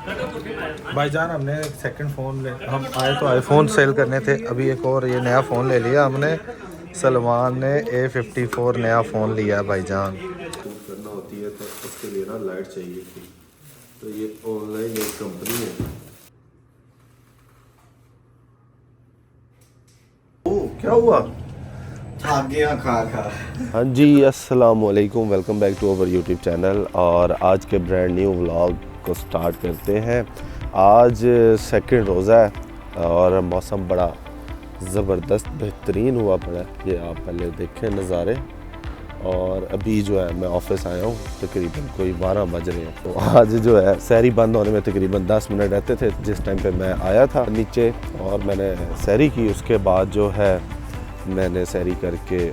भाईजान हमने second phone ले, हम आए तो आईफोन सेल करने थे, अभी एक और ये नया फ़ोन ले लिया हमने। सलमान ने A54 नया फ़ोन लिया भाईजान। शूट करना होती है तो उसके लिए ना लाइट चाहिए थी, तो ये ऑनलाइन एक कंपनी है। ओ क्या हुआ? थक गया खा खा। हाँ जी, अस्सलाम वालेकुम, welcome back to our YouTube channel. और आज के ब्रांड न्यू व्लॉग को स्टार्ट करते हैं। आज सेकंड रोज़ा है और मौसम बड़ा ज़बरदस्त बेहतरीन हुआ पड़ा है। ये आप पहले देखें नज़ारे। और अभी जो है मैं ऑफिस आया हूँ, तकरीबन कोई 12 बज रहे हैं। तो आज जो है सहरी बंद होने में तकरीबन 10 मिनट रहते थे जिस टाइम पे मैं आया था नीचे, और मैंने सहरी की। उसके बाद जो है मैंने सहरी करके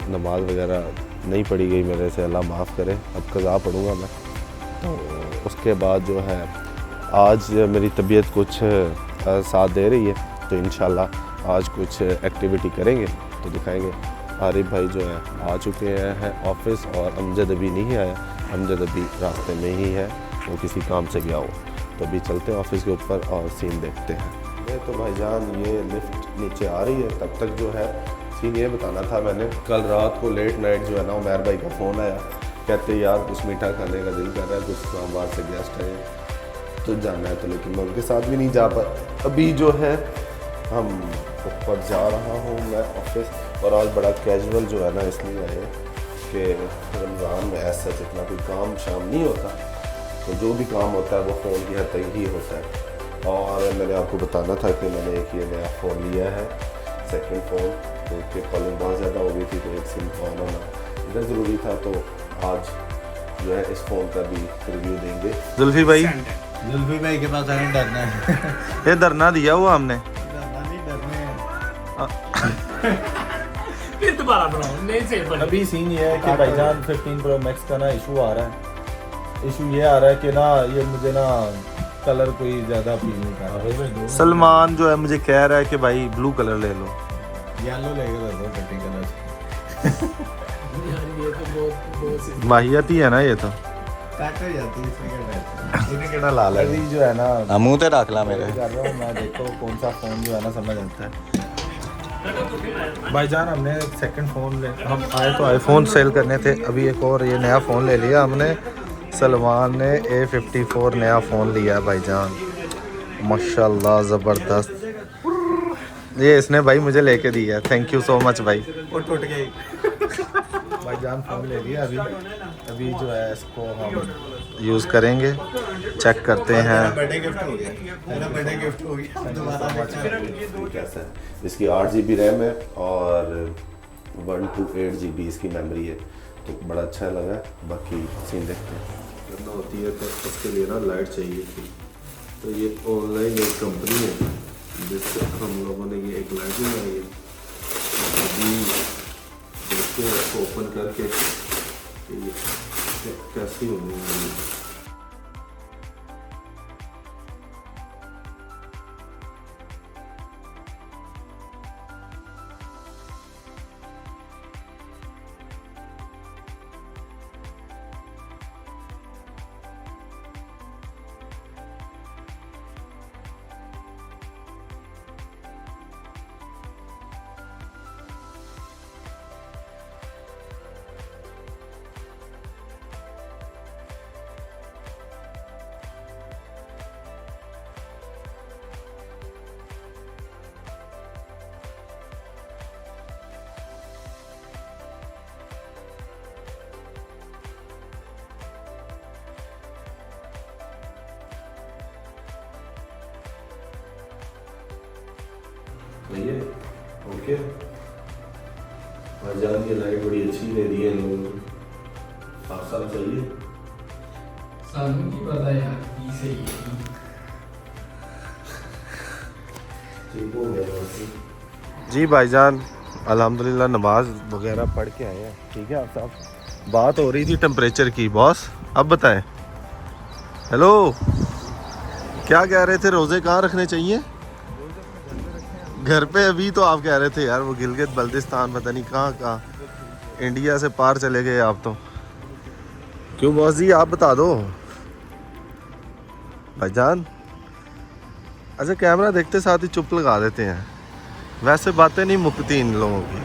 नमाज वगैरह नहीं पढ़ी गई मेरे से, अल्लाह माफ़ करे, अब कज़ा पढ़ूँगा मैं। तो उसके बाद जो है आज मेरी तबीयत कुछ साथ दे रही है, तो इंशाल्लाह आज कुछ एक्टिविटी करेंगे तो दिखाएंगे। आरिफ भाई जो है आ चुके हैं ऑफिस, और अमजद अभी नहीं आया। अमजद अभी रास्ते में ही है, वो किसी काम से गया हो। तो अभी चलते हैं ऑफिस के ऊपर और सीन देखते हैं। ये तो भाईजान ये लिफ्ट नीचे आ रही है, तब तक जो है सीन ये बताना था मैंने। कल रात को लेट नाइट जो है ना उमैर भाई का फ़ोन आया, कहते यार कुछ मीठा खाने का दिल कर रहा है, कुछ इस्लामाबाद से गेस्ट है तो जाना है, तो लेकिन मैं उनके साथ भी नहीं जा पाया। अभी जो है हम ऊपर जा रहा हूँ मैं ऑफिस, और आज बड़ा कैजुअल जो है ना इसलिए आए कि रमज़ान में ऐसा जितना कोई काम शाम नहीं होता, तो जो भी काम होता है वो फ़ोन की हद तक ही होता है। और मैंने आपको बताना था कि मैंने एक ये नया फ़ोन लिया है, सेकंड फ़ोन, क्योंकि कॉलिंग बहुत ज़्यादा हो गई थी तो एक सिम ऑन होना इधर ज़रूरी था। तो आज जो है इस फ़ोन का भी रिव्यू देंगे। जुल्फी भाई, जुल्फी भाई के पास आने डरना है। ये धरना दिया हुआ हमने। डरना नहीं, डरने फिर दोबारा बनाओ, नहीं सेव बना। अभी सीन ये है कि भाईजान 15 Pro Max का ना इशू आ रहा है। इशू ये आ रहा है कि ना ये मुझे ना कलर कोई ज़्यादा फील नहीं कर रहा। सलमान जो है मुझे कह रहा है कि भाई ब्लू कलर ले लो। येलो लेके दो कटी कलर यार ये तो बहुत माहियत ही है ना ये तो। कट हो जाती है, इसमें क्या डर है। इन्हें केड़ा लाल है। अभी जो है ना मुंह ते रख ला मेरे। कर रहा हूँ मैं, देखो कौन सा फ़ोन जो है ना समझ आता है। भाईजान हमने सेकंड फ़ोन ले, हम आए तो आईफोन सेल करने थे, अभी एक और ये नया फ़ोन ले लिया हमने। सलमान ने A54 नया फ़ोन लिया भाईजान, माशाल्लाह ज़बरदस्त। ये इसने भाई मुझे लेके दिया, थैंक यू सो मच भाई। वो टूट गई। भाईजान फ़ोन ले लिया अभी। अभी जो है इसको हम यूज़ करेंगे, चेक करते हैं। बर्थडे गिफ्ट हो गया, मेरा बर्थडे गिफ्ट हो गया दोबारा। कैसा है, इसकी 8 GB रैम है और 128 GB इसकी मेमोरी है, तो बड़ा अच्छा लगा। बाकी सीन देखते हैं। करना होती है तो उसके लिए ना लाइट चाहिए थी, तो ये ऑनलाइन एक कंपनी है जिससे हम लोगों ने ये एक लाइट लगाई है। अभी देखते हैं इसको ओपन करके कि ये कैसी होनी है। ये ओके भाईजान, ये लाइट बड़ी अच्छी दे दी है लोगों ने, आप सब चाहिए। सालू की पता यार की सही है। ठीक हो गया जी भाईजान, अल्हम्दुलिल्लाह नमाज वगैरह पढ़ के आए हैं। ठीक है, आप साहब बात हो रही थी टेम्परेचर की। बॉस अब बताएं। हेलो, क्या कह रहे थे, रोज़े कहाँ रखने चाहिए? घर पे। अभी तो आप कह रहे थे यार वो गिलगित बल्तिस्तान पता नहीं कहाँ, इंडिया से पार चले गए आप तो। क्यों बॉस जी, आप बता दो। भाईजान अच्छा कैमरा देखते साथ ही चुप लगा देते हैं, वैसे बातें नहीं मुकती इन लोगों की।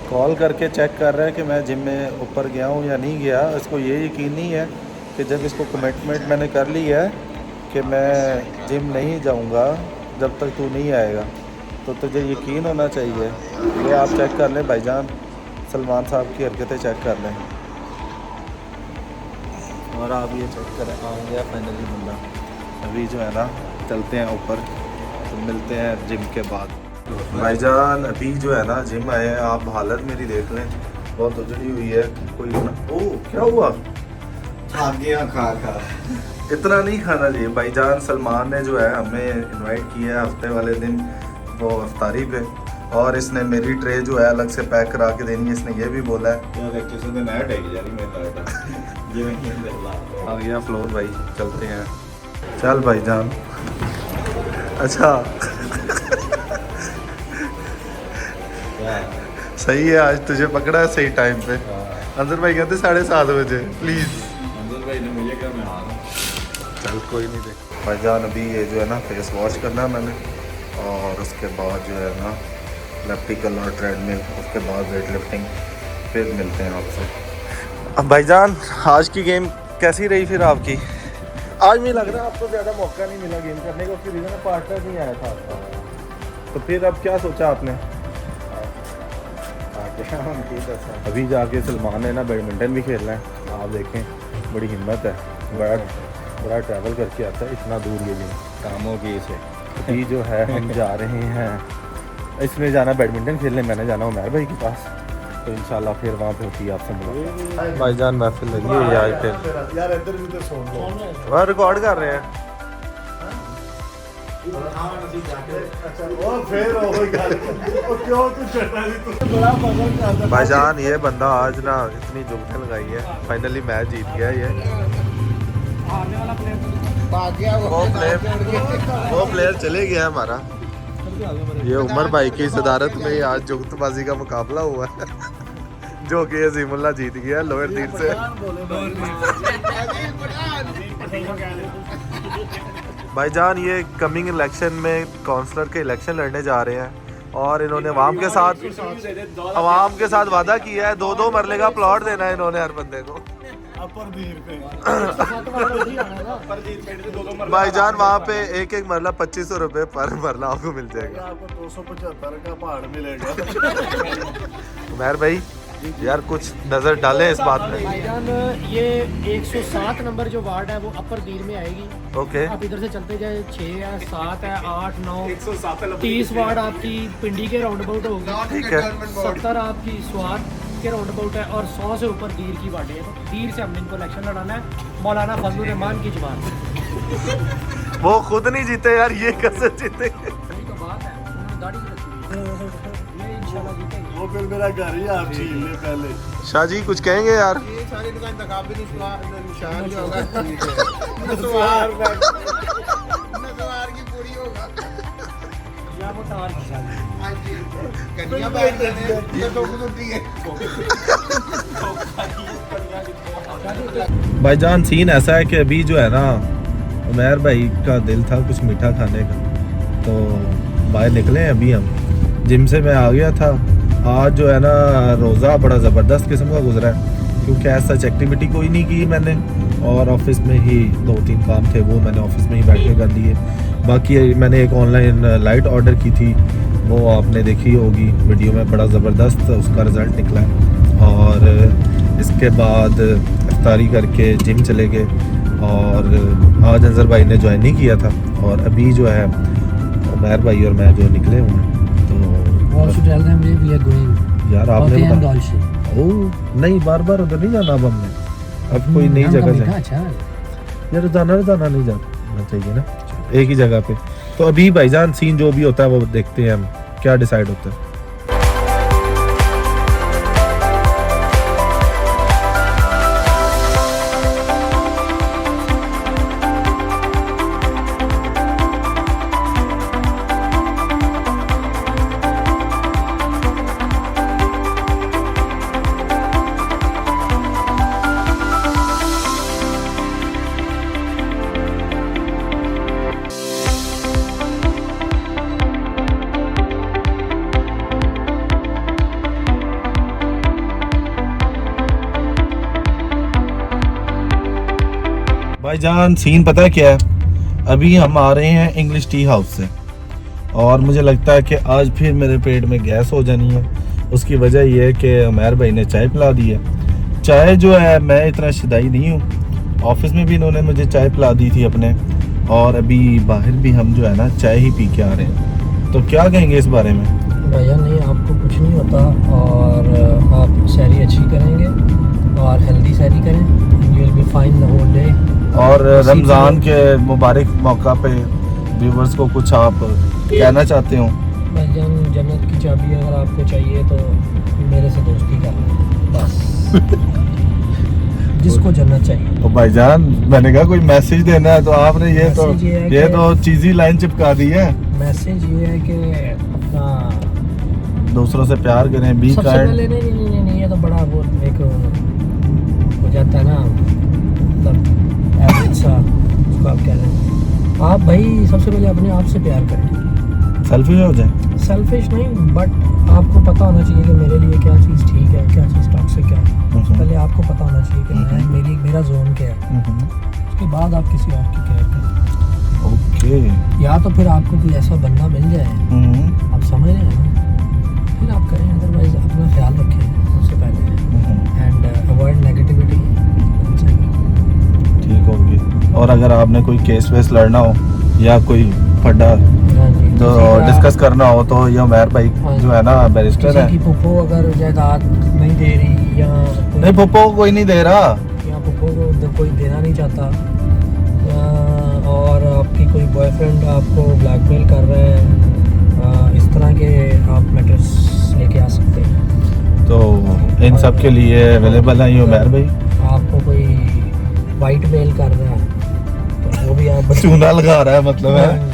कॉल करके चेक कर रहा है कि मैं जिम में ऊपर गया हूँ या नहीं गया। इसको ये यकीन नहीं है कि जब इसको कमिटमेंट मैंने कर ली है कि मैं जिम नहीं जाऊँगा जब तक तू नहीं आएगा, तो तुझे यकीन होना चाहिए। ये आप चेक कर लें भाईजान, सलमान साहब की हरकतें चेक कर लें और आप ये चेक करें। आ गया फाइनली बंदा। अभी जो है ना चलते हैं ऊपर, तो मिलते हैं जिम के बाद। भाईजान अभी जो है ना जिम आए हैं, आप हालत मेरी देख लें, बहुत उजड़ी हुई है। कोई ओह क्या हुआ? थक गया खा खा। इतना नहीं खाना चाहिए भाईजान। सलमान ने जो है हमें इनवाइट किया है हफ्ते वाले दिन वो इफ्तारी पे, और इसने मेरी ट्रे जो है अलग से पैक करा के देनी है। इसने ये भी बोला है यार एक्चुअली तो नया टैग जा रही मेरा डाटा ये नहीं देला। आ गया फ्लोर भाई, चलते हैं। चल भाईजान। अच्छा सही है, आज तुझे पकड़ा है सही टाइम पे। अंदर भाई कहते 7:30 बजे प्लीज़। अंदर भाई ने मुझे क्या, मैं आ रहा हूँ। चल कोई नहीं देख भाईजान। अभी ये जो है ना फेस वॉश करना है मैंने, और उसके बाद जो है ना इलेक्ट्रिकल और ट्रेडमिल, उसके बाद वेट लिफ्टिंग, फिर मिलते हैं आपसे। अब भाईजान आज की गेम कैसी रही फिर आपकी? आज मुझे लग रहा है आपको ज़्यादा मौका नहीं मिला गेम करने का, उसकी रीज़न है पार्टनर नहीं आया था आपका। तो फिर अब क्या सोचा आपने? अभी जाके सलमान ने ना बैडमिंटन भी खेलना है। आप देखें बड़ी हिम्मत है, बड़ा ट्रैवल करके आता है इतना दूर ये भी कामों की से। अभी जो है हम जा रहे हैं, इसने जाना बैडमिंटन खेलने, मैंने जाना उमर भाई के पास, तो इंशाल्लाह फिर वहाँ पे होती है आपसे मुलाकात। भाईजान महफिल लगी हुई है आज फिर। यार इधर भी तो सुन लो। वहाँ रिकॉर्ड कर रहे हैं। भाईजान ये बंदा आज ना इतनी जुगतें लगाई है, फाइनली मैच जीत गया ये। वो प्लेयर चले गया हमारा। ये उमर भाई की सदारत में आज जुगतबाजी का मुकाबला हुआ है जो कि अजीमुल्लाह जीत गया लोअर दीर से। भाईजान ये कमिंग इलेक्शन में काउंसलर के इलेक्शन लड़ने जा रहे हैं, और इन्होंने अवाम के साथ वादा किया है 2-2 मरले का प्लॉट देना है इन्होंने हर बंदे को। भाईजान वहाँ पे एक मरला 2500 रुपए पर मरला आपको मिल जाएगा। आपको 275 का पहाड़ मिलेगा। उमर भाई यार कुछ नजर डालें इस बात में। भाईजान ये 107 नंबर जो वार्ड है वो अपर दीर में आएगी। ओके आप इधर से चलते जाए 6 है 7 है 8 9 30 वार्ड आपकी पिंडी के राउंड अबाउट होगी। ठीक है। 70 आपकी स्वाद के राउंड अबाउट है, और 100 से ऊपर दीर की वार्ड है। तो दीर से हमने इनको इलेक्शन लड़ाना है मौलाना फजलुर रहमान की जमात। वो खुद नहीं जीते यार, ये कैसे जीते? यही तो बात है, उन्होंने दाढ़ी भी रखी है। ये इंशाल्लाह जीतेंगे। वो फिर मेरा घर ही आप छीन ले पहले। शाह जी कुछ कहेंगे यार? ये सारे का इंतखाब भी निशान जो होगा नसवार की पूरी होगा। या वो तार की शादी। हाँ जी कन्या बात करने ये तो कुछ ठीक है। भाईजान सीन ऐसा है कि अभी जो है ना उमर भाई का दिल था कुछ मीठा खाने का, तो बाहर निकले हैं अभी हम। जिम से मैं आ गया था। आज जो है ना रोज़ा बड़ा ज़बरदस्त किस्म का गुजरा है, क्योंकि ऐसा एक्टिविटी कोई नहीं की मैंने, और ऑफिस में ही 2-3 काम थे वो मैंने ऑफिस में ही बैठ के कर लिए। बाकी मैंने एक ऑनलाइन लाइट ऑर्डर की थी, वो आपने देखी होगी वीडियो में, बड़ा ज़बरदस्त उसका रिज़ल्ट निकला है। और इसके बाद इफ्तारी करके जिम चले गए, और आज अंजर भाई ने ज्वाइन नहीं किया था, और अभी जो है उमर भाई और मैं जो निकले हुए हैं। तो यार आपने ओह नहीं, बार बार उधर नहीं जाना अब हमने, अब कोई नई जगह से यार जाना नहीं जाना चाहिए ना एक ही जगह पे। तो अभी भाईजान सीन जो भी होता है वो देखते हैं हम क्या डिसाइड होता है। भाईजान सीन पता है क्या है, अभी हम आ रहे हैं इंग्लिश टी हाउस से और मुझे लगता है कि आज फिर मेरे पेट में गैस हो जानी है। उसकी वजह ये है कि उमैर भाई ने चाय पिला दी है। चाय जो है, मैं इतना शदाई नहीं हूँ, ऑफिस में भी इन्होंने मुझे चाय पिला दी थी अपने, और अभी बाहर भी हम जो है ना चाय ही पी के आ रहे हैं। तो क्या कहेंगे इस बारे में? भैया नहीं, आपको कुछ नहीं होता और आप सैरी अच्छी करेंगे और हेल्दी सैरी करें, you will be fine the whole day. और रमज़ान के मुबारक मौका पे व्यूवर्स को कुछ आप कहना चाहते हो? भाईजान जन्नत की चाबी अगर आपको चाहिए तो मेरे से दोस्ती कर लें बस। जिसको जन्नत चाहिए। तो भाईजान मैंने कहा कोई मैसेज देना है तो आपने ये मैसेज तो चीज़ी लाइन चिपका दी है। मैसेज ये है कि अपना दूसरों से प्यार करें, बी सबसे काइंड। पहले नहीं ये तो बड़ा वो एक हो जाता है ना, मतलब एवरेज सा उसको आप कह रहे हैं। आप भाई सबसे पहले अपने आप से प्यार करें। सेल्फी हो जाए। सेल्फिश नहीं, बट आपको पता होना चाहिए कि मेरे लिए क्या चीज़ ठीक है, क्या चीज़ टॉक्सिक है। सबसे पहले आपको पता होना चाहिए कि मेरा जोन क्या है, उसके बाद आप किसी और की केयर करें। ओके। या तो फिर आपको कोई ऐसा बंदा मिल जाए, आप समझ रहे हैं ना, फिर आप करें। अदरवाइज अपना ख्याल रखें सबसे पहले एंड अवॉइड नेगेटिविटी। ठीक होगी। और अगर आपने कोई केस वेस लड़ना हो या कोई फड्डा तो डिस्कस करना हो तो ये उमैर भाई जो है ना बैरिस्टर है। किसी की पुप्पो अगर जायदाद नहीं दे रही या नहीं, पुप्पो को कोई नहीं दे रहा, या पुप्पो को कोई देना नहीं चाहता, और आपकी कोई बॉयफ्रेंड आपको ब्लैकमेल कर रहा है, इस तरह के आप मैटर्स लेके आ सकते हैं। तो इन सब के लिए अवेलेबल है ये उमैर भाई। आपको कोई वाइट मेल कर रहा है तो वो भी आप चूना लगा रहा है मतलब है।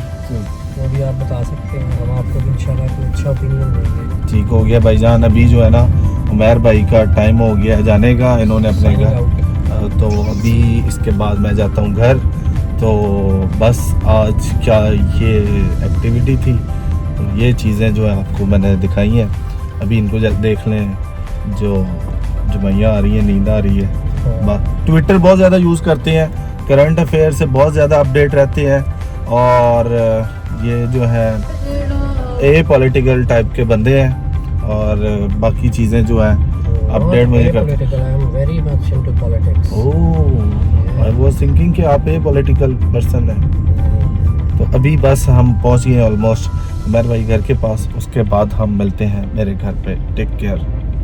वो भी आप बता सकते हैं, हम आपको इंशाल्लाह कोई अच्छा ओपिनियन देंगे। ठीक हो गया भाईजान। अभी जो है ना उमैर भाई का टाइम हो गया है जाने का, इन्होंने अपने Signing घर, तो अभी इसके बाद मैं जाता हूँ घर। तो बस आज क्या ये एक्टिविटी थी, तो ये चीज़ें जो है आपको मैंने दिखाई हैं। अभी इनको देख लें, जो जुमैया आ रही है, नींद आ रही है। ट्विटर बहुत ज़्यादा यूज़ करते हैं, करंट अफेयर से बहुत ज़्यादा अपडेट रहते हैं, और ये जो है ए पॉलिटिकल टाइप के बंदे हैं, और बाकी चीज़ें जो है अपडेट मुझे करते हैं। ओह, आई वाज थिंकिंग कि आप ए पॉलिटिकल पर्सन हैं। तो अभी बस हम पहुंच गए ऑलमोस्ट उमैर भाई घर के पास, उसके बाद हम मिलते हैं मेरे घर पे। Take care.